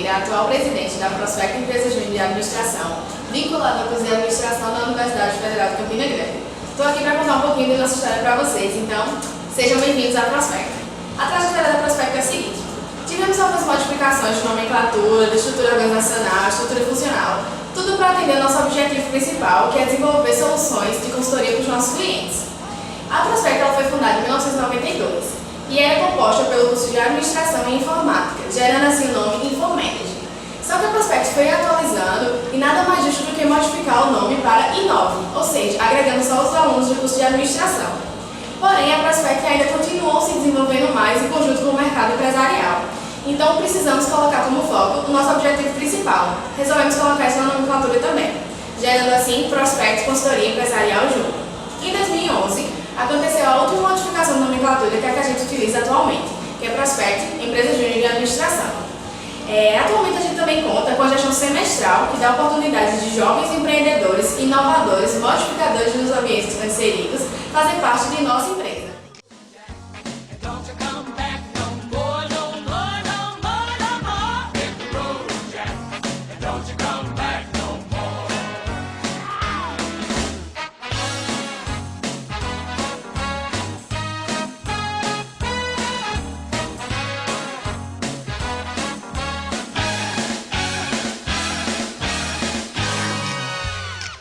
Oliveira, atual presidente da Prospecto Empresa Júnior de Administração, vinculada ao curso de Administração da Universidade Federal de Campina Grande. Estou aqui para contar um pouquinho da nossa história para vocês, então sejam bem-vindos à Prospecto. A trajetória da Prospecto é a seguinte: tivemos algumas modificações de nomenclatura, de estrutura organizacional, estrutura funcional, tudo para atender ao nosso objetivo principal, que é desenvolver soluções de consultoria para os nossos clientes. A Prospecto ela foi fundada em 1992 e era composta pelo curso de Administração e Informática, gerando assim o nome Infomanage. Só que a Prospecto foi atualizando e nada mais justo do que modificar o nome para Inove, ou seja, agregando só os alunos do curso de Administração. Porém, a Prospecto ainda continuou se desenvolvendo mais em conjunto com o mercado empresarial. Então, precisamos colocar como foco o nosso objetivo principal. Resolvemos colocar isso na nomenclatura também, gerando assim Prospecto Consultoria Empresarial Júnior. Em 2011, aconteceu a última modificação de nomenclatura que é a que a gente utiliza atualmente, que é Prospecto Empresa Júnior de Administração. Atualmente a gente também conta com a gestão semestral, que dá oportunidades de jovens empreendedores, inovadores, modificadores dos ambientes inseridos, fazer parte de nossa empresa.